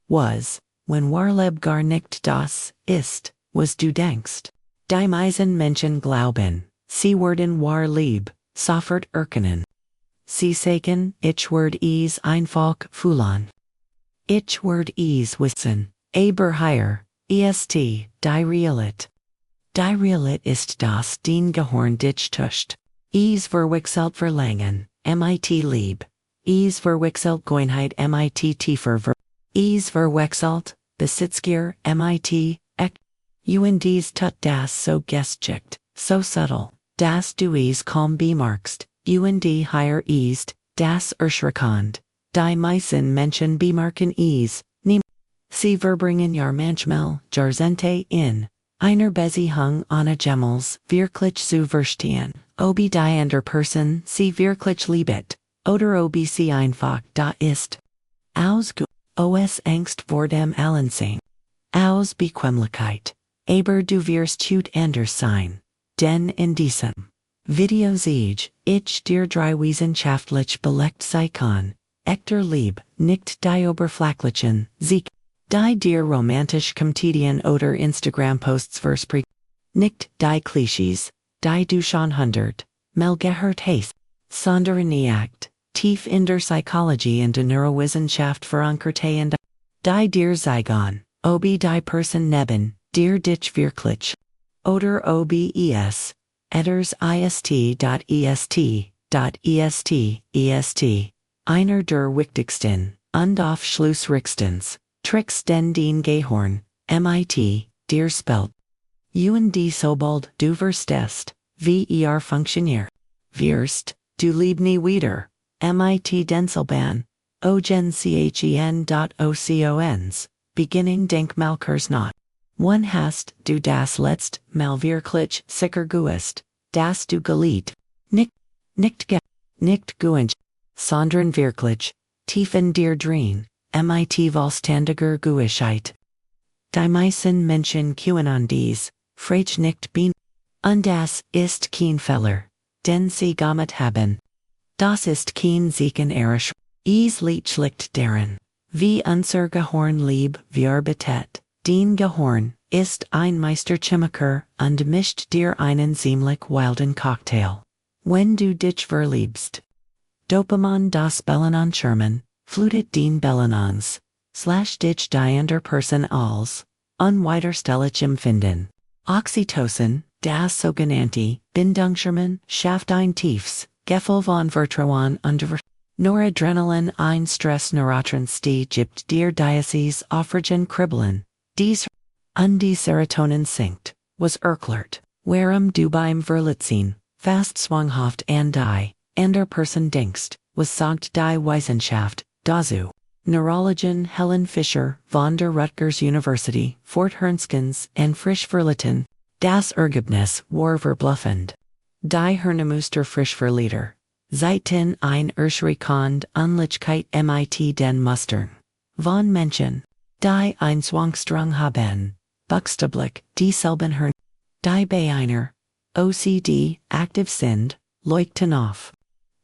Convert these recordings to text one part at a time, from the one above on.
was, wenn Warleb gar nicht das ist, was du denkst. Die meisten Menschen glauben, sie werden Wahre Liebe sofort erkennen. Sie sagen, ich werde es einfach fühlen. Ich werde es wissen, aber hier ist die Realität. Die Realität ist das den Gehirn dich täuscht. Es verwechselt verlangen, mit lieb. Es verwechselt Gewohnheit mit tiefer Es verwechselt Besitzgier mit echt. Und dies tut das so geschickt, so subtle, dass du es kaum bemerkst. Und hier ist das erschreckend. Die meisten Menschen bemerken es nie. Sie verbringen ihr manchmal Jahrzehnte in einer Beziehung ohne jemals wirklich zu verstehen, ob die andere Person sie wirklich liebt, oder ob sie einfach da ist. Aus Angst vor dem Alleinsein. Aus Bequemlichkeit. Aber du wirst tut anders sein. Denn in diesem Video zeige ich dir wissenschaftlich belegt Zeichen, echter Liebe, nicht die oberflächlichen, die dir romantisch Komödien oder Instagram-Posts versprechen. Nicht die Klischees, die du schon mal gehört hast, sondern echt, tief in der Psychologie und der Neurowissenschaft verankerte und die dir zeigen, ob die Person neben dir dich wirklich, oder ob es Etters est. Einer der wichtigsten und aufschlussreichsten Tricks den Gehirn mit dir spielt. Und sobald du verstehst, wie funktioniert, wirst du lieb nie wieder, mit denselben Ogens beginning Denkmalkurs not. Wann hast du das letzte Mal wirklich sicher gewusst, dass du geliebt, nicht gewünscht, sondern wirklich, tief in dir drin, mit vollständiger Gewissheit. Die meisten Menschen können dies, frech nicht bin. Und das ist kein Fehler, den sie gemacht haben. Das ist kein Siegen ersch. Es liegt daran, wie unser Gehirn lieb arbeitet. Dein Gehirn ist ein Meisterchemiker und mischt dir einen ziemlich wilden Cocktail. Wenn du dich verliebst. Dopamin das Bellen Sherman, flutet den Bellens, / die andere Person als, unwiderstehlich empfinden. Oxytocin, das sogenannte Bindungshormon, schafft ein tiefes Gefühl von Vertrauen und Noradrenalin ein Stressneurotrans die gibt dir dieses Aufregen kribbeln. Dies und die Serotonin sinkt, was erklärt, warum du beim Verlitzen fast zwanghaft an die andere Person denkst, was sagt die Wissenschaft dazu. Neurologin Helen Fischer von der Rutgers University, Fort Hernskens and frisch verlitten, das Ergebnis war verbluffend. Die Hirnmuster frisch verlieter, seitdem ein erschreckend Unlichkeit mit den Mustern von Menschen, die ein Zwangsdrang haben, buchstäblich dieselben Hirn, die bei einer OCD aktiv sind, leuchten auf.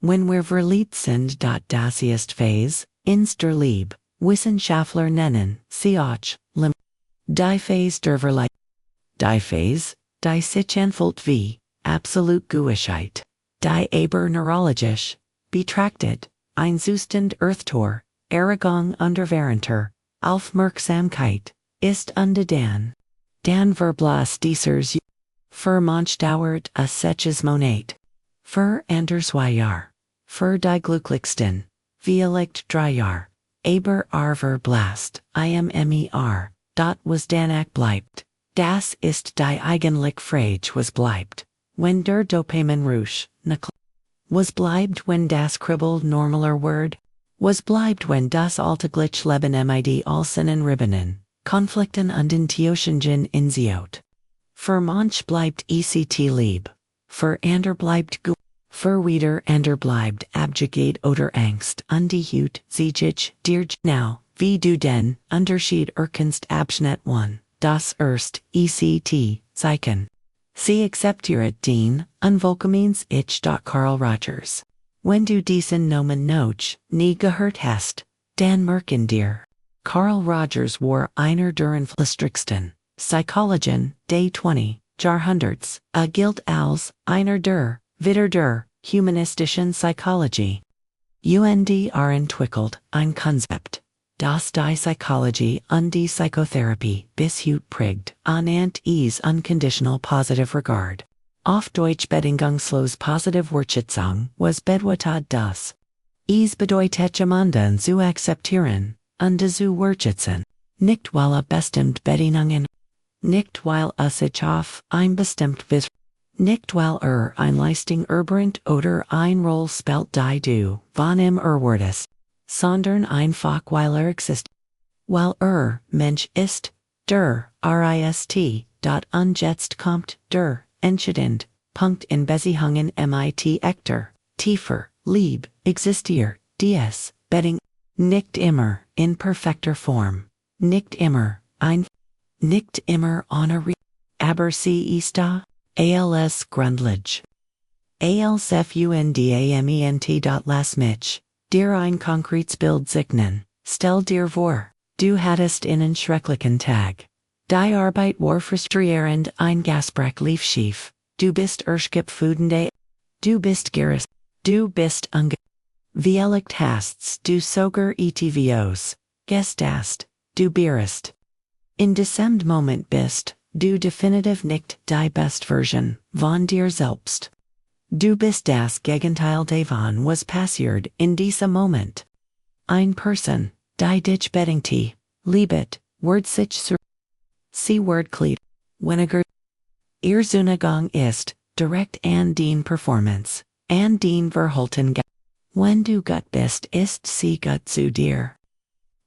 Wenn wir verliebt sind, das ist Phase, ins der Liebe, Wissenschaftler nennen sie auch die Phase der Verliebtheit. Die Phase, die sich anfühlt wie absolut Gewissheit, die aber neurologisch betrachtet ein Zustand Earthtor, Erregung unter währender Aufmerksamkeit ist und dann verblas dieses für manch dauert solches Monat, für andere 2 Jahr, für die glücklichsten, vielleicht 3 Jahr, aber verblasst, IMMER, dot was danach bleibt, das ist die eigentlich Frage was bleibt, wenn der Dopaminrausch, was bleibt wenn das kribbelt normaler Word, was bleibt wenn das alltäglich Leben mit all Ribbenen, Konflikten und Enttäuschungen inziot. Für manch bleibt ECT lieb, für ander bleibt für wieder ander bleibt Abhängigkeit oder Angst und die Hut sich dir now, wie du den Unterschied erkennst Abschnitt 1, das erst ECT, Zeichen. Sie akzeptiert den Unvollkommens ich. Carl Rogers. Wenn du diesen Nomen noch nie gehört hast, dann merken dir. Carl Rogers war einer der Influstrichsten Psychologien, Day 20, Jahrhunderts, gilt als einer der Väter der humanistischen Psychologie. Und entwickelt ein Konzept, das die Psychologie und die Psychotherapie bis heute prägt, anhand is unconditional positive regard. Auf Deutsch bedingungslos positive Wertschätzung, was bedeutet das? Es bedeutet jemanden zu akzeptieren, und zu wertschätzen. Nicht weil bestimmt Bedingungen, nicht weil sich auf ein bestimmt vis, nicht weil ein Leistung erbringt oder ein Roll spielt die du von ihm erwartest, sondern einfach weil existiert. Weil Mensch ist, der Rist, dort und jetzt kommt der entscheidend Punkt in Beziehungen mit echter, tiefer, Liebe, existiert, dies, Beding, nicht immer, in perfekter Form, nicht immer, nicht immer ohne aber sie ist da, als grundlich. Als fundament. Lass mich dir ein konkretes Bild zeichnen, stell dir vor, du hattest einen schrecklichen Tag. Die Arbeit war frustrierend, ein Gespräch lief schief, du bist erschöpft, du bist gierig, du bist vielleicht hast du sogar etvos, gestast, du beirrst. In diesem Moment bist du definitiv nicht die beste Version von dir selbst. Du bist das Gegenteil davon, was passiert in diesem Moment. Ein Person, die dich bedingt, liebt, wird sich zur Sie wirklich weniger. Ihr Zugang ist direkt an den Performance, an den Verhalten. Wenn du gut bist, ist sie gut zu dir.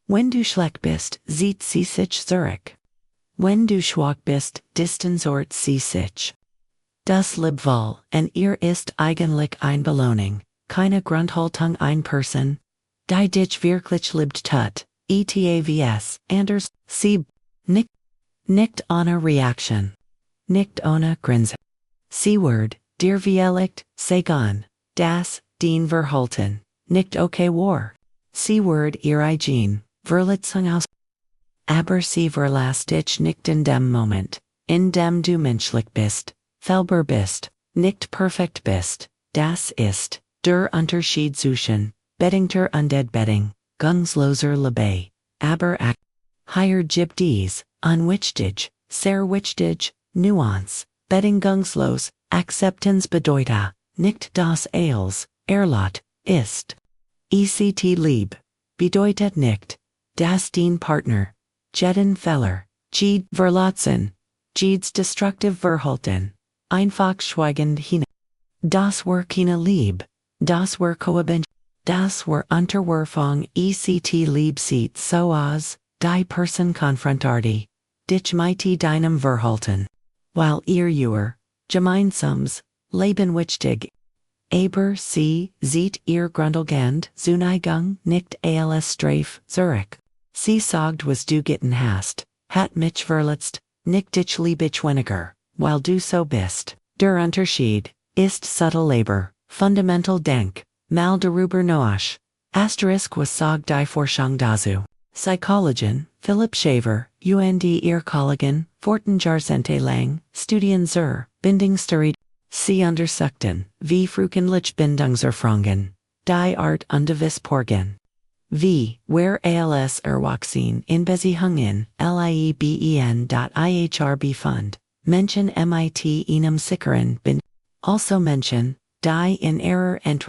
Wenn du schlecht bist, zieht sie sich zurück. Wenn du schwach bist, distanziert sie sich. Das Liebwohl an ihr ist eigentlich eine Belohnung, keine Grundhaltung ein Person, die dich wirklich liebt tut, etavs, anders, sie, nicht ohne Reaktion. Nicht ohne Grinsen. Sie wird, dir vielleicht, sagen, das, den Verhalten, nicht okay war. Sie wird ihr eigen, Verletzung aus. Aber sie verlässt dich nicht in dem Moment, in dem du menschlich bist, fehlbar bist, nicht perfekt bist. Das ist, der Unterschied zwischen, bedingter und bedingungsloser Liebe. Aber hier gibt es, unwichtig, sehr wichtig, Nuance, bedingungslos, Akzeptanz bedeutet, nicht das als, ist. Ect Liebe, bedeutet nicht, dass den Partner, jeden Fehler, jede Verletzung, jedes destruktive Verhalten, einfach schweigend hin. Das war keine Liebe, das war Cohabit, das war Unterwerfung. Ect Liebe sieht so aus, die Person konfrontiert dich mit deinem Verhalten. Weil ihr gemeinsames Leben wichtig. Aber sie sieht ihr grundlegend Zuneigung nicht als Strafe zurück. Sie sagt, was du getan hast, hat mich verletzt, nicht dich lieb ich weniger, weil du so bist. Der Unterschied ist subtle aber fundamental denk, mal darüber nach. Asterisk was sagt die Forschung dazu. Psychologin, Philipp Shaver, und ihr Kollegen, 14 Jahrzehnte lang, Studien zur Bindungstheorie. Sie untersuchten, wie frühkindlich Bindungserfahrungen, die Art und das Porgen. Wie, where als Erwachsene in Beziehungen, lieben.ihr befund, Menschen mit einem sicheren Bind, also Menschen, die in ihrer Ect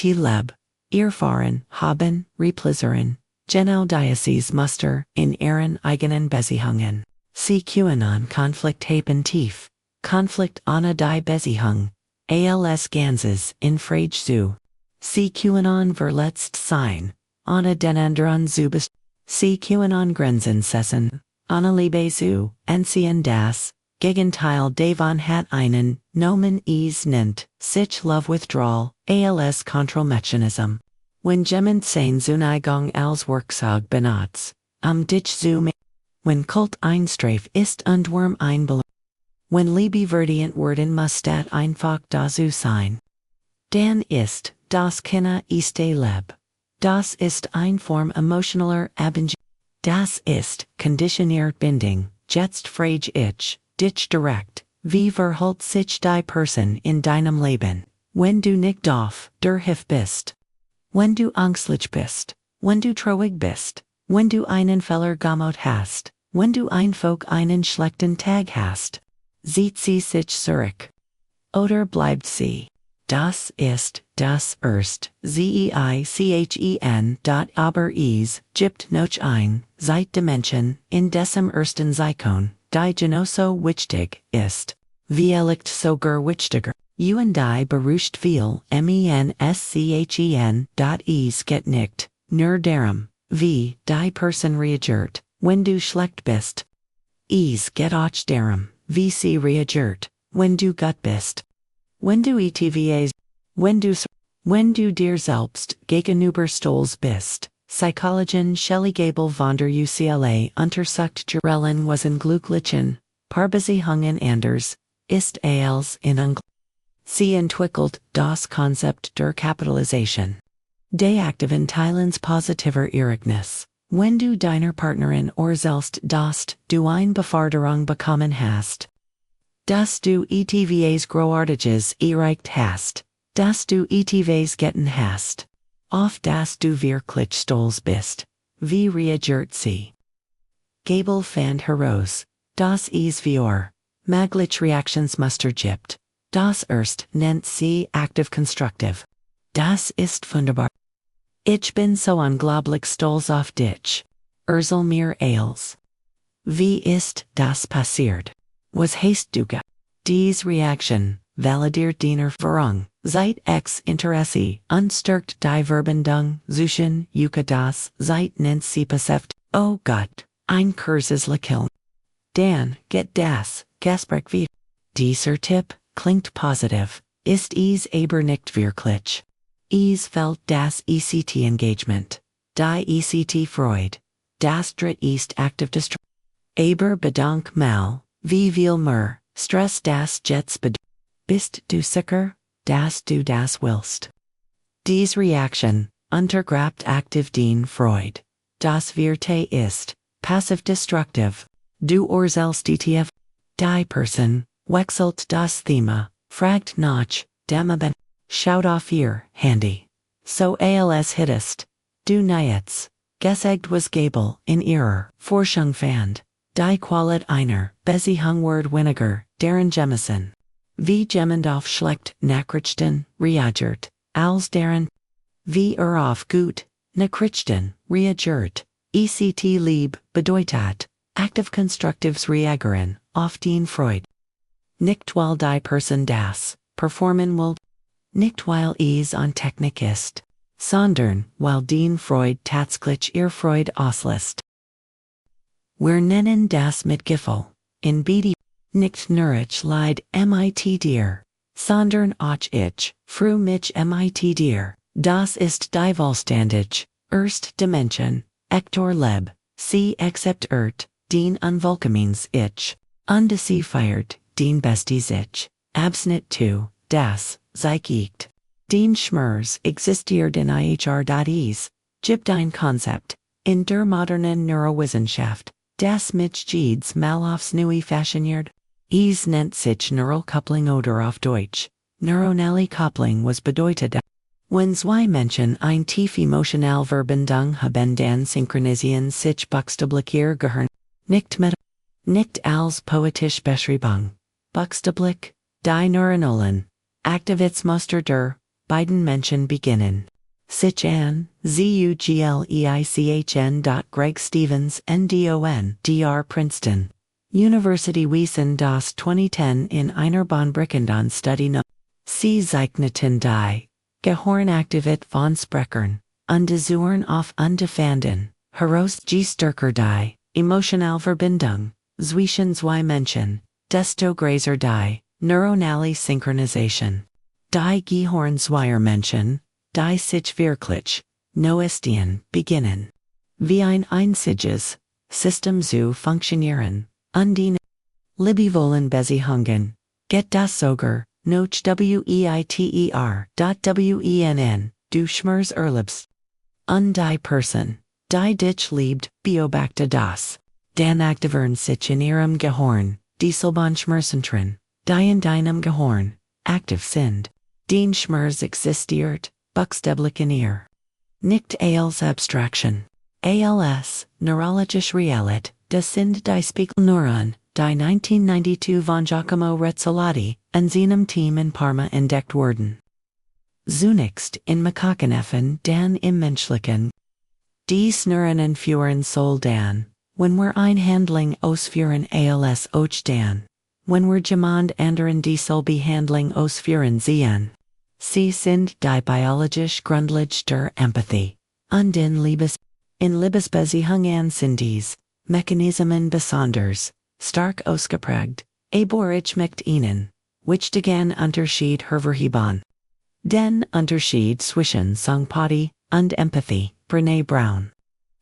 Leb, erfahren haben, replizieren, genau dieses Muster in ihren eigenen Beziehungen. Sie QAnon Konflikt haben tief. Konflikt ohne die Beziehung, als Ganzes in Frage zu. Sie QAnon verletzt sein, ohne den anderen zu best. Sie QAnon Grenzen setzen, ohne Liebe zu anziehen. Das Gegenteil davon hat einen, Nomen es nennt, sich Love Withdrawal, als Kontrollmechanism. Wenn jemand seine Zuneigung als Werkzeug benutzt, dich zu wenn Kult ein Strafe ist und Wurm ein Belohnung. Wenn Liebe verdient werden muss das einfach dazu sein. Dann ist das keine echte Liebe. Das ist eine Form emotionaler Abhängigkeit. Das ist, conditioneert binding, jetzt frage ich, dich direkt, wie verhält sich die Person in deinem Leben, wenn du nicht auf der Hilfe bist, wenn du angstlich bist, wenn du traurig bist, wenn du einen Fehler gemacht hast, wenn du einfach einen schlechten Tag hast. Zieht sie sich zurück? Oder bleibt sie? Das ist, das Zeichen, aber es gibt noch ein Zeitdimension in diesem ersten Zeichen, die genauso wichtig ist, vielleicht sogar wichtiger. Und die beruhigt viel Menschen, es geht nicht nur darum, wie die Person reagiert, wenn du schlecht bist. Es geht auch darum, wie sie reagiert, wenn du gut bist. Wenn du etwas, wenn du dir selbst gegenüber stolz bist. Psychologin Shelley Gable von der UCLA untersucht Gerellen was in glücklichen, Paarbeziehungen anders, ist als in Sie entwickelt das Konzept der Kapitalisation. De aktiven Teilens positiver Erkennst, wenn du deiner Partnerin erzählst, dass du eine Beförderung bekommen hast, dass du etwas Großartiges erreicht hast, dass du etwas getan hast, auf das du wirklich stolz bist. Wie reagiert sie? Gable fand heraus, dass es vier mögliche Reaktionsmuster gibt. Das erst nennt sie aktiv konstruktiv. Das ist wunderbar. Ich bin so unglaublich stolz auf dich. Erzähl mir alles. Wie ist das passiert? Was hast du gemacht? Diese Reaktion validiert deine Erfahrung, seit ex Interesse und stärkt die Verbindung zwischen das seit nennt sie passiv. Oh Gott, ein kurzes Lächeln. Dann geht das Gespräch wieder. Dieser Tipp klingt positiv, ist es aber nicht wirklich. Es fehlt das ECT-Engagement, die ECT-Freude, das Dritt ist aktiv Distress. Aber bedank mal, wie viel mehr Stress das jetzt bedeutet. Bist du sicher, dass du das willst? Diese Reaktion untergrabt aktiv den Freude. Das Vierte ist passiv-destruktiv. Du erzählst etf. Die Person wechselt das Thema, fragt nach dem Abend. Schaut auf ihr Handy. So als hittest. Du nichts. Gesagt was Gable in ihrer Forschung fand. Die Qualität einer Beziehung wird weniger, deren Jemison. Wie jemand auf schlecht Nachrichten reagiert, als deren. Wie auf gut Nachrichten reagiert. ECT lieb bedeutet, aktiv konstruktives Reagieren auf den Freude. Nicht weil die Person das performen will. Nicht weil es an Technik ist, sondern weil den Freude tatsächlich ihr Freude auslässt. Wir nennen das Mitgefühl, in BD, nicht nur ich leid mit dir, sondern auch ich, freu mich mit dir, das ist die vollständig, erst Dimension, Ektor Leb, sie acceptert, den Unvollkommens ich, undeciphiert, den Besties ich, absnitt 2, das, zeigt. Den Schmerz existiert in IHR.es, gibt ein Konzept, in der modernen Neurowissenschaft, das mich jedes Mal aufs Neue fasziniert. Es nennt sich Neurocoupling oder auf Deutsch, neuronale Kopplung was bedeutet, wenn zwei Menschen ein tief emotional Verbindung haben dann synchronisieren sich buchstäblich ihr Gehirn, nicht als poetisch Beschreibung, buchstäblich, die neuronalen Aktivitätsmuster der beiden Menschen beginnen. Sich an, zugleichen. Greg Stevens, NDON, Dr. Princeton. University wiesen das 2010 in einer bahnbrechenden Studie no. Sie zeichneten die Gehirnaktivität von Sprechern, Untersuchern auf Unterfanden, heraus stärker die emotional Verbindung zwischen zwei Menschen, desto größer die neuronale Synchronisation. Die Gehirn zweier Menschen, die sich wirklich neuestehen beginnen. Wie ein einziges System zu funktionieren, und die liebevollen Beziehungen, geht das sogar, noch weiter. Wenns, du Schmerz erlebst. Und die Person, dich, liebt, beobachte das. Dan aktiveren sich in ihrem Gehirn, dieselben Schmerzzentren, die in deinem Gehirn aktiv sind. Den Schmerz existiert, buchstäblich in ihr. Nicht als Abstraktion. Als, neurologisch Realität, das sind die Spiegelneuronen, die 1992 von Giacomo Rezzolati und seinem Team in Parma entdeckt wurden. Zunächst in Makakeneffen, dann im menschlichen. Dies Neuronen führen soll dann, wenn wir ein Handling ausführen als auch dann, wenn wir jemand anderen dieselbe Handling ausführen sehen. Sie sind die biologisch Grundlage der Empathie. Und in Liebesbeziehungen sind dies Mechanismen besonders stark ausgeprägt, aber ich möchte Ihnen wichtigen Unterschied hervorheben. Den Unterschied zwischen Sympathie und Empathie, Brené Brown.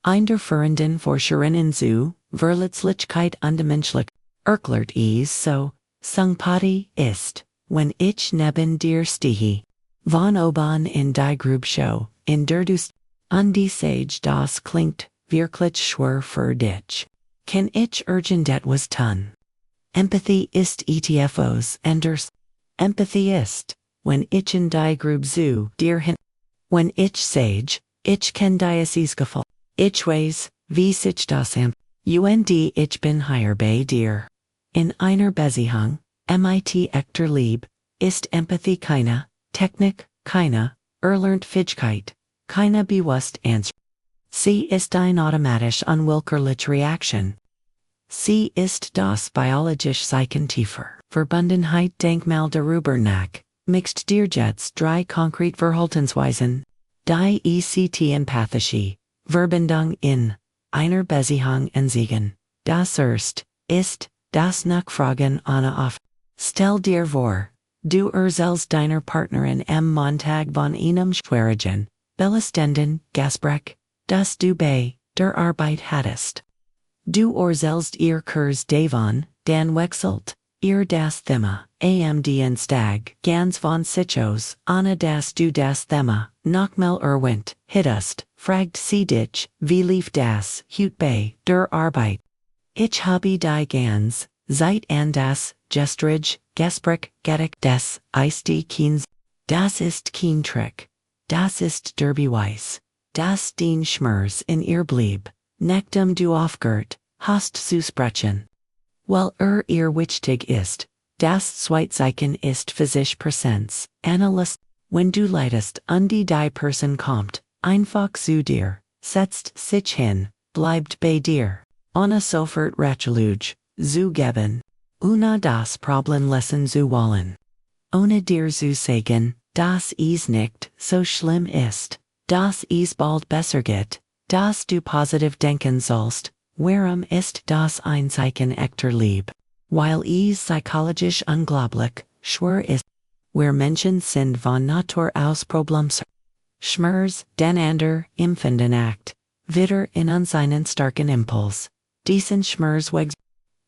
Ein der führenden Forscherinnen zu Verletzlichkeit und Menschlichkeit erklärt es so, Sympathie ist, wenn ich neben dir stehe. Von oben in die Grubschau, in der du und die sage, das klingt wirklich schwer für dich. Kann ich irgendetwas tun? Empathie ist etwas anders. Empathie ist, wenn ich in die Grub zu dir hin. Wenn ich sage, ich kann dieses Gefühl. Ich weiß, wie sich das und ich bin hier bei dir. In einer Beziehung, mit echter Liebe, ist Empathie keine Technik, keine erlernte Fähigkeit, keine bewusst Answer. Sie ist eine automatisch unwillkürliche Reaktion. Sie ist das biologisch Zeichen tiefer Verbundenheit. Denk mal darüber nach, mixt dir jetzt drei konkrete Verhaltensweisen. Die ECT empathische Verbindung in einer Beziehung entzwingen. Das erst ist das Nachfragen auf. Stell dir vor, du erzählst deiner Partnerin am Montag von einem schwierigen, belastenden Gespräch, das du bei der Arbeit hattest. Du erzählst ihr kurz davon, dann wechselt ihr das Thema, am Dienstag ganz von sich aus, ohne dass du das Thema nochmal erwähnt hättest, fragt sie dich, wie lief das heute bei der Arbeit? Ich habe die ganz Zeit an das gestrige Gespräch gedacht, das ist die kein. Das ist kein Trick. Das ist der Beweis, dass den Schmerz in ihr blieb, nachdem du aufgehört hast zu sprechen. Weil ihr wichtig ist, das Zweitzeichen ist für sich Präsenz, Analyst, wenn du leidest und die Person kommt, einfach zu dir, setzt sich hin, bleibt bei dir, ohne sofort Ratschläge zu geben, ohne das Problem lösen zu wollen. Ohne dir zu sagen, dass es nicht so schlimm ist, dass es bald besser geht, dass du positiv denken sollst. Warum ist das ein Zeichen echter Liebe? Weil es psychologisch unglaublich schwer ist. Wir Menschen sind von Natur aus Problems. Schmerz, den ander empfinden act, wieder in uns einen starken Impuls. Diesen Schmerz wegs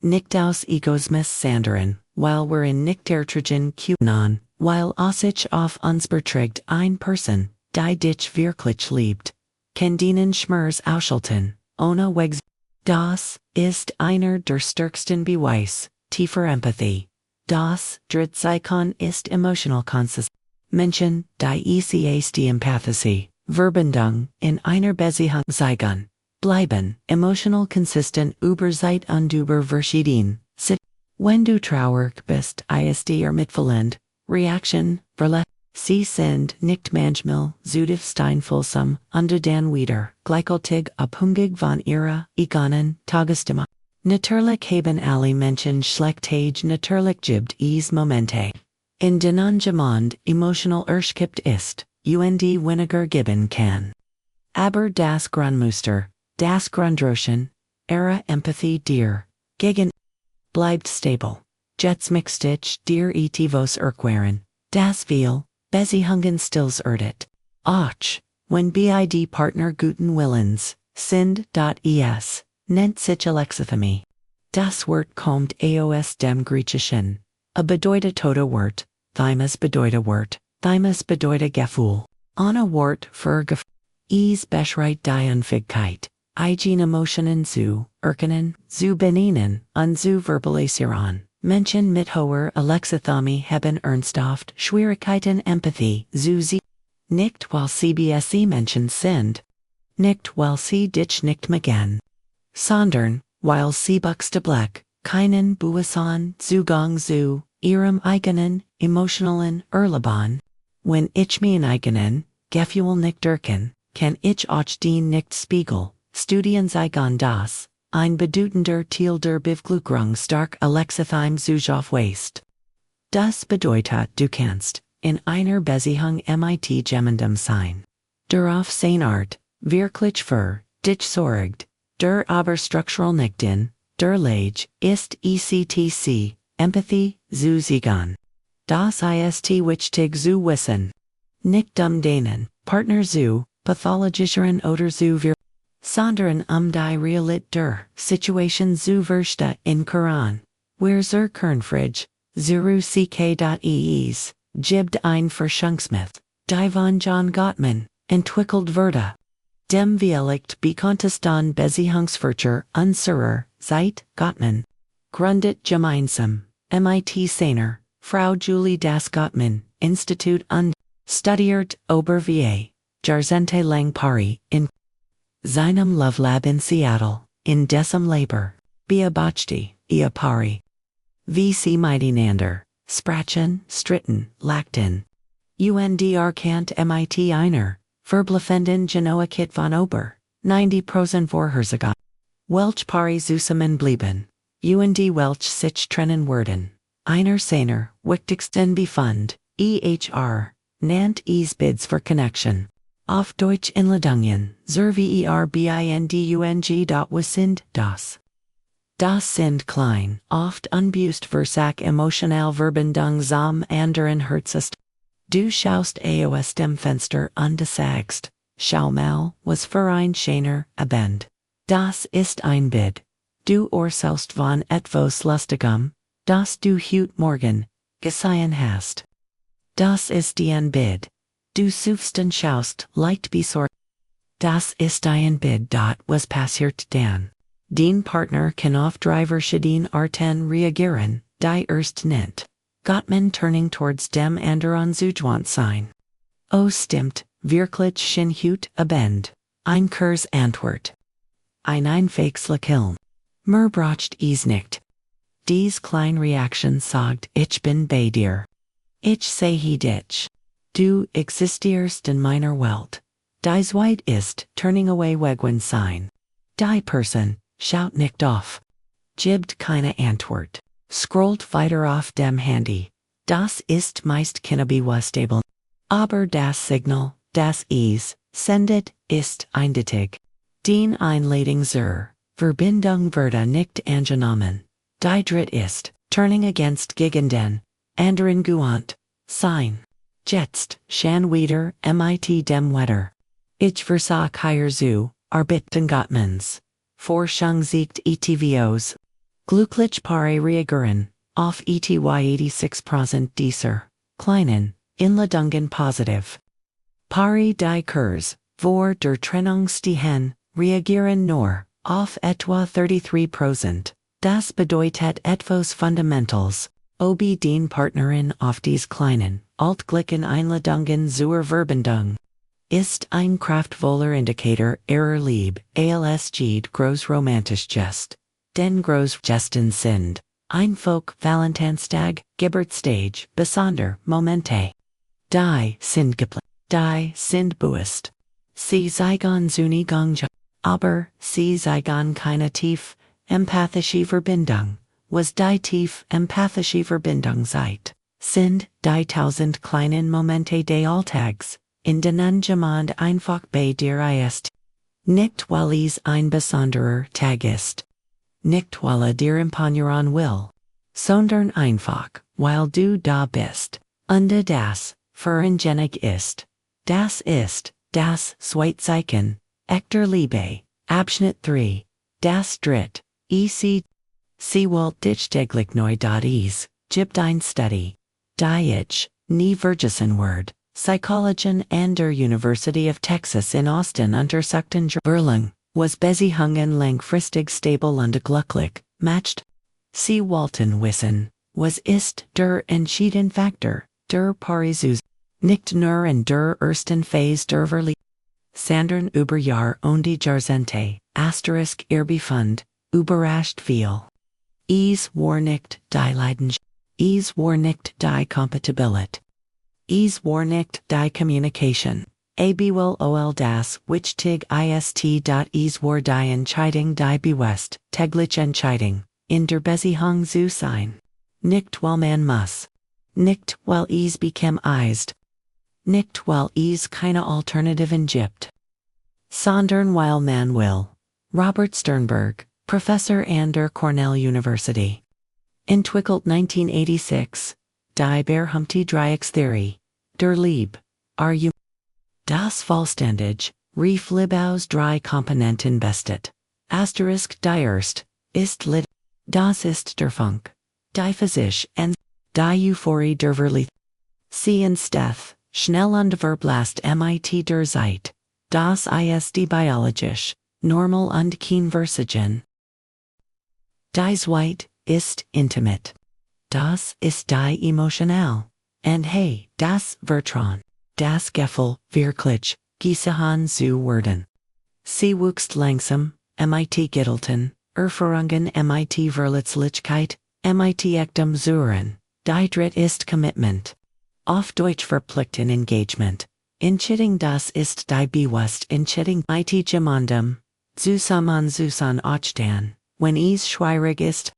nicht aus Egoismus sondern, weil wir in nicht ertragen können, weil sich auf uns beträgt ein Person, die dich wirklich liebt, kann den Schmerz ausschalten, ohne wegs. Das ist einer der stärksten Beweis tiefer Empathie. Das Drittzeichen ist emotional consist. Menschen, die die empathische Verbindung in einer Beziehung zeigen, bleiben emotional consistent über Zeit und über verschieden. Wenn du traurig bist, ist mitfühlend, Reaction, verletzt. Sie sind nicht manchmal zutifsteinfühlsam und dann wieder gleichgültig abhängig von ihrer eigenen Tagesstimmung. Natürlich haben alle Menschen schlechte natürlich gibt es Momente, in denen jemand emotional erschöpft ist, und weniger geben kann. Aber das Grundmuster, das Grundrauschen, ihre Empathie dir gegen bleibt stabil. Jetzt mixt ich dir etwas erklären, das viel Beziehungen stils erdet. Och, wenn beide Partner guten Willens sind, es nennt sich Alexithymie. Das Wort kommt aus dem Griechischen. A bedeutet tote Wort, thymus bedeutet Wort, thymus bedeutet Gefühl. Ohne Wort für Gefühl. Beschreit die Unfähigkeit, eigene Emotionen zu erkennen, zu benennen, und zu verbalisieren. Menschen mit hoher Alexithymie haben ernsthaft Schwierigkeiten Empathie zu sie. Nicht weil sie bse Menschen sind. Nicht weil sie dich nicht mögen. Sondern, weil sie buchstäblich keinen Buhsan Zugang zu ihrem eigenen, emotionalen Erleben. Wenn ich mein eigenen Gefühl nicht erkenne, kann ich auch den nicht spiegeln. Studien zeigen das ein bedeutender Teil der Bevölkerung stark Alexithym Zuschauer weist. Das bedeutet, du kannst in einer Beziehung mit jemandem sein, der auf seine Art wirklich für dich sorgt, der aber strukturell nicht in der Lage ist etc. Empathie zu zeigen. Das ist wichtig zu wissen. Nicht denen Partner zu pathologisieren oder zu sondern die Realität der Situation zu verstehen in Koran, where zur Kernfridge, zuru ck.es, gibt ein Forschungsmeth, die von John Gottman, entwickelt wurde. Dem vielleicht bekanntesten Beziehungsforscher unserer Zeit, Gottman, gründet gemeinsam, mit seiner Frau Julie das Gottman Institut und studiert über wie Jahrzehnte lang Paare in seinem Love Lab in Seattle, in dessen Labor, beobachtete Paare. Wie sie miteinander sprachen, stritten, lachten. Erkennt mit einer verblüffenden Genauigkeit von über 90% Vorhersagen. Welch Paare zusammen blieben. Welch sich trennen würden. Einer seiner wichtigsten Befund, nannt es Bids for Connection. Auf Deutsch Inladungen, zur Verbindung. Was sind das? Das sind klein, oft unbewusst Versac emotional Verbindung zum anderen Herzest. Du schaust aus dem Fenster und sagst, schau mal, was für ein schöner Abend. Das ist ein Bid. Du urteilst von etwas Lustigem, das du heute Morgen gesehen hast. Das ist ein Bid. Du suchst und schaust, leicht besorgt. Das ist ein Bid. Was passiert dann? Den Partner kann auf drei verschiedene Arten reagieren, die erst nicht. Gottman turning towards dem anderen zugewandt sein. Oh stimmt, wirklich schön heute Abend. Ein Kurs Antwort. Ein einfaches Lächeln. Mir braucht es nicht. Dies kleine Reaction sagt, ich bin bei dir. Ich sehe dich. Du existierst in meiner Welt. Dies weit ist, turning away wegwen sein. Die Person schaut nicht auf. Gibt keine Antwort. Scrollt weiter auf dem Handy. Das ist meist stable. Aber das Signal, das es sendet, ist eindeutig. Den Einladung zur Verbindung wurde nicht angenommen. Die Dritt ist, turning against gegen den anderen gewandt sein. Jetzt, schon wieder, mit dem Wetter. Ich versag hier zu, arbeiten Gottmans. Forschung zeigt etvos. Glücklich Paare reagieren, auf ety 86% dieser kleinen Inladungen positiv. Paare die Kurs, vor der Trennung stehen, reagieren nur, auf etwa 33%. Das bedeutet etwas Fundamentals, ob den Partnerin auf dies kleinen, altglichen Einladungen zur Verbindung. Ist ein kraftvoller Indikator ihrer Liebe, als geht groß romantisch Gest. Den groß Gesten sind, einfach Valentinstag, Geburtstag, besonder Momente. Die sind geplant, die sind bewusst. Sie zeigen Zunigung, aber sie zeigen keine tief, empathische Verbindung. Was die tief, empathische Verbindung seid, sind die tausend kleinen Momente des Alltags, in denen jemand einfach bei dir ist. Nicht weil es ein besonderer Tag ist. Nicht weil dir imponieren will. Sondern einfach, weil du da bist. Und das, verangenig ist. Das ist, das Zweitzeichen, Echte Liebe, Abschnitt 3, das Dritt, ec. Sie wollt dich täglich neu. Gibt ein Study. Die ich, nie vergessen word, Psychologen an der University of Texas in Austin untersuchten Berlin, was Beziehungen langfristig stabil und glücklich, matched. Sie wollten wissen, was ist der entscheidende Faktor, der Parisus, nicht nur in der ersten Phase der Verliebtheit, sondern über Jahr und Jahrzehnte, asterisk ihr Befund, überrascht viel. Es war nicht die Leidenschaft, es war nicht die Kompatibilität. Es war nicht die Kommunikation, abwol das wichtig ist. Es war die Entscheidung die bewusst, täglich Entscheidung, in der Beziehung zu sein. Nicht weil man muss. Nicht weil es bekämpft. Nicht weil es keine Alternativen gibt. Sondern weil man will. Robert Sternberg, Professor an der Cornell University. Entwickelt 1986, die berühmte Dreieckstheorie, der Liebe, das vollständig, Rief Liebe aus drei Komponenten besteht. Asterisk die erst, ist Lied, das ist der Funk, die Physik und die Euphorie der Verliebtheit. Sie entsteht, schnell und verblasst mit der Zeit, das ist die biologisch, normal und kein Versagen. Die Zweit ist intimate. Das ist die emotional. Und hey, das Vertrauen, das Gefühl, wirklich, gesehen zu werden. Sie wuchst langsam, mit Gedulden, Erfahrungen mit Verletzlichkeit, mit echtem Zuhören. Die Dritt ist Commitment. Auf Deutsch verpflichten Engagement. Entscheidung das ist die bewusst Entscheidung mit jemandem, zusammen aufstehen, wenn es schwierig ist.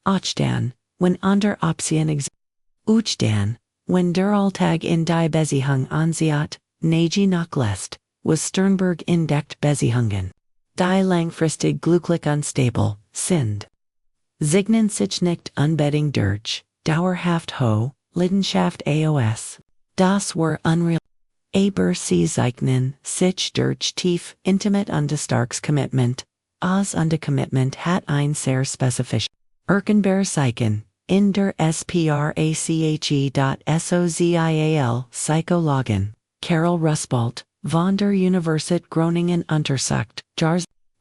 Aufstehen, wenn andere Optionen existieren. Aufstehen, wenn der Alltag in die Beziehung ansieht, nicht nachlässt, was Sternberg entdeckt Beziehungen, die langfristig glücklich unstable sind. Signen sich nicht unbedingt durch, dauerhaft hohe Leidenschaft aus. Das war unreal. Aber sie zeichnen sich durch tief, intimate und starkes Commitment, aus und Commitment hat ein sehr spezifisch, erkennbar Zeichen, in der Sprache.sozial, Psychologin, Carol Rusbolt, von der Universität Groningen untersucht,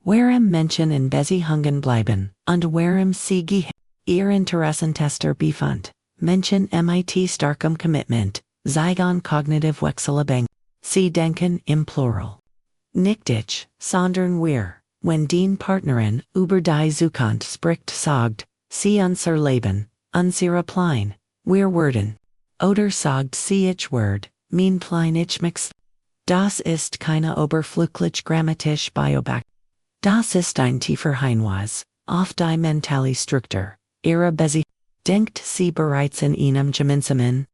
warum Menschen in Beziehungen bleiben, und warum sie gehen. Ihr interessantester Befund, Menschen mit starkem Commitment, zeigen cognitive Wechselabhängigkeit. Sie denken im Plural. Nicht ich, sondern wir, wenn die Partnerin über die Zukunft spricht sagt, sie unser Leben, unsere Pläne, wir werden. Oder sagt sie ich werd, mein Plan ich mix. Das ist keine oberflächlich grammatisch Bioback. Das ist ein tiefer Hinweis auf die mentale Struktur ihrer Beziehung. Denkt sie bereits in einem gemeinsamen?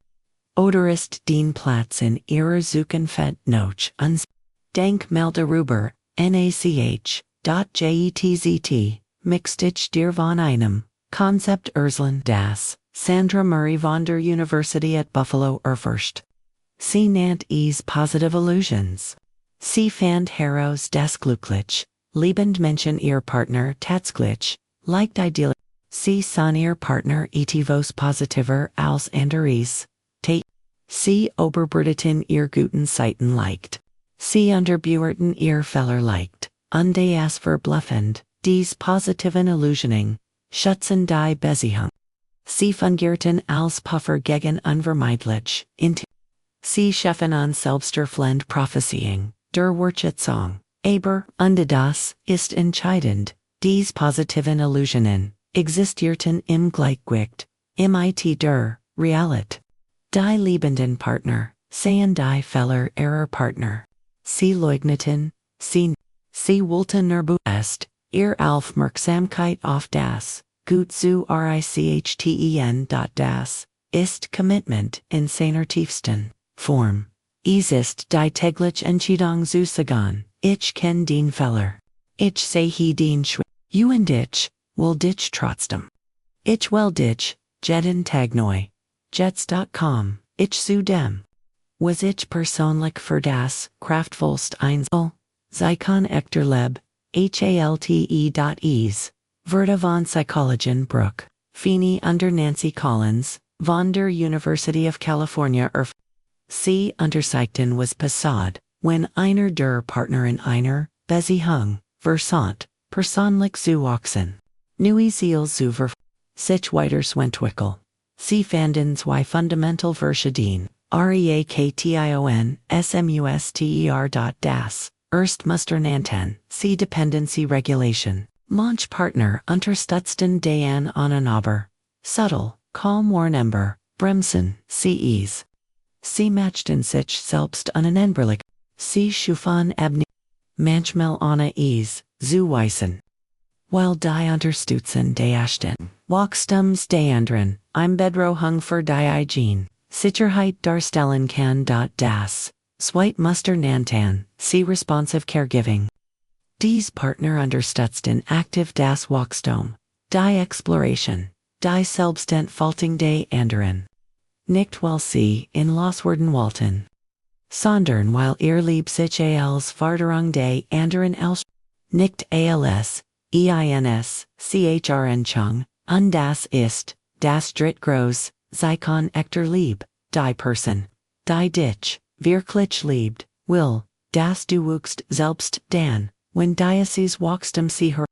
Oder ist den Platz in ihrer Zukunft noch uns? Denk mal darüber, nach.jetzt, mixt ich dir von einem Konzept Erslan das Sandra Murray von der University at Buffalo erforscht. Sie nennt es positive illusions. Sie fand heraus das glücklich, liebend Menschen ihr Partner tatsächlich, leicht ideal. Sie sahen ihr Partner etwas positiver als anderes. Sie oberbreiteten ihr guten Seiten leicht. Sie unterbührten ihr Fehler leicht, und das verbluffend, dies positiven Illusioning, schützen die Beziehung. Sie fungierten als Puffer gegen unvermeidlich, Sie schaffen an selbsterfüllend Prophezeiung, der Wortschätzung, aber, und das ist entscheidend, dies positiven Illusionen, existierten im Gleichgewicht, mit der Realität. Die liebenden Partner, sahen die Fehler ihrer Partner. Sie leugneten, sie wollten nur bewusst, ihr Aufmerksamkeit auf das, gut zu richten. Das ist Commitment in seiner tiefsten Form. Es ist die tägliche Entscheidung zu sagen, ich kenn den Fehler. Ich sehe den und ich will dich trotzdem. Ich will dich, jeden Tag neu. Jets.com, ich zu dem. Was ich persönlich für das kraftvollst Einzel, sei kann echter Leb, halte.es, Wörter von Psychologin Brooke, Feeney under Nancy Collins, von der University of California C. Unterzeichnen was passad, when einer der Partner in einer Beziehung, versant, personlich zuwachsen. Neue Ziel zu sich weiterentwickeln. Sie fanden zwei fundamental Verschieden, reaktion, smuster. Das erst Musternannten, C. Dependency Regulation. Manche Partner unterstützten den aneinander. Subtle, kaum warnbar, bremsen, sie ease. Sie machten sich selbst uneinenbarlich. Sie schufen manchmal ohne es zu wissen. Weil die Unterstützung des ersten Wachstums des anderen Bedrohung für die eigene Sicherheit darstellen kann. Das zweite Musternannten, sie responsive caregiving. Dies Partner unterstützten aktiv das Wachstum, die Exploration, die Selbstentfaltung des anderen. Nicht weil sie in loswerden wollten, sondern weil lieb sich als Förderung des anderen als nicht als chrn und das ist, das drittgroß, sie kann echter lieb, die Person, die dich, wirklich liebt, will, dass du wuchst selbst dann, wenn dieses Wachstum sie her,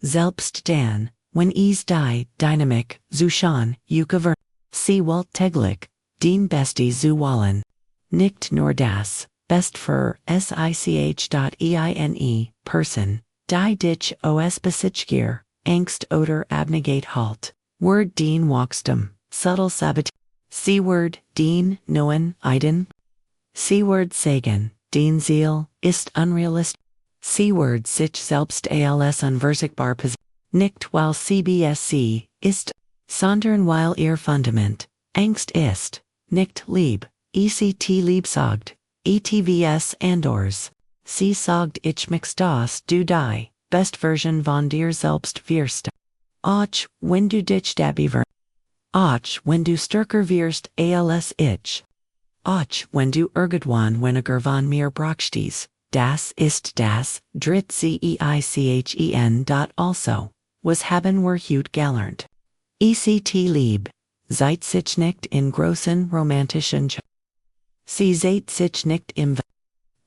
selbst dann, wenn es die Dynamik zu schon, gewöhnt, sie wollt täglich, den Beste zu wollen. Nicht nur das, best für sich.eine Person, die dich os besichtiger, Angst oder Abhängigkeit halt, Word den Wachstum, subtle sabot, sie Word den neuen Eiden, sie Word sagen, den Ziel, ist unrealistisch, sie Word sich selbst als unverzichtbar nicht weil CBSC ist, sondern weil ihr Fundament, Angst ist, nicht lieb, ECT lieb sagt, ETVS andors. Sie sagt ich mix das du die, best Version von dir selbst wirst. Och, wenn du dich dabei ver. Och, wenn du stärker wirst als ich. Och, wenn du irgendwann weniger von mir brauchst. Das ist das, dritte also, was haben wir heute gelernt. ECT lieb, seid sich nicht in großen romantischen Sie seht sich nicht im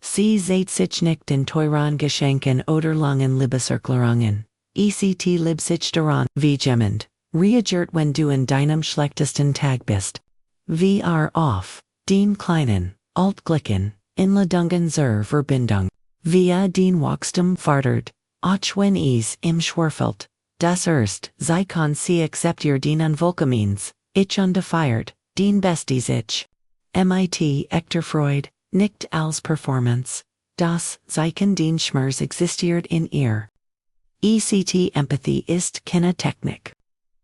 Sie seht sich nicht in teuren Geschenken oder langen Liebeserklärungen. ECT liebt sich daran, wie jemand reagiert, wenn du in deinem schlechtesten Tag bist. Wie auf den kleinen, altglichen, Inladungen zur Verbindung, via den Wachstum fördert, auch wenn es im schwerfällt. Das erst, sei kann sie akzeptiert den Unwillkommens, ich undefeiert, den Bestes ich. MIT echter Freud, nicht als Performance, das Zeichen den Schmerz existiert in ihr. ECT Empathie ist keine Technik.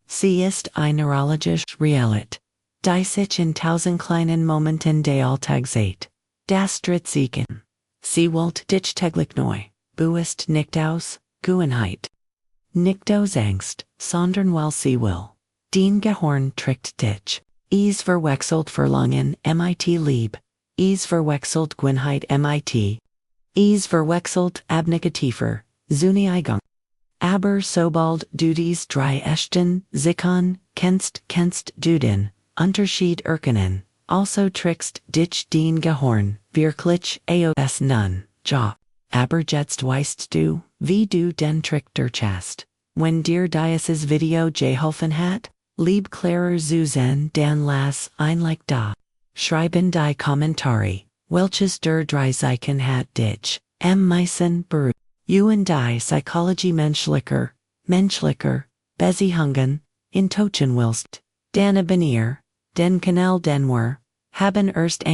Sie ist eine neurologische Realität, die sich in tausend kleinen Momenten des Alltags sieht. Das Drittsiegen. Sie wollt dich täglich neu, bewusst nicht aus Gewohnheit. Nicht aus Angst, sondern weil sie will. Den Gehirn trickt dich. Es verwechselt Verlangen mit Lieb. Es verwechselt Gewohnheit mit. Es verwechselt Abhängigkeit, Zuneigung. Aber sobald du dies drei echten Zickern kennst du den Unterschied erkennen. Also trickst dich den Gehirn wirklich aus nun, ja. Aber jetzt weißt du, wie du den Trick durchhast. Wenn dir dieses Video geholfen hat, lieb klarer zu sein, dann lass ein Like da. Schreiben die Kommentare, welches der drei Zeichen hat dich am meisten berührt. Und die Psychologie menschlicher Beziehungen in Tochen willst, dann abonnier den Kanal den wir haben erst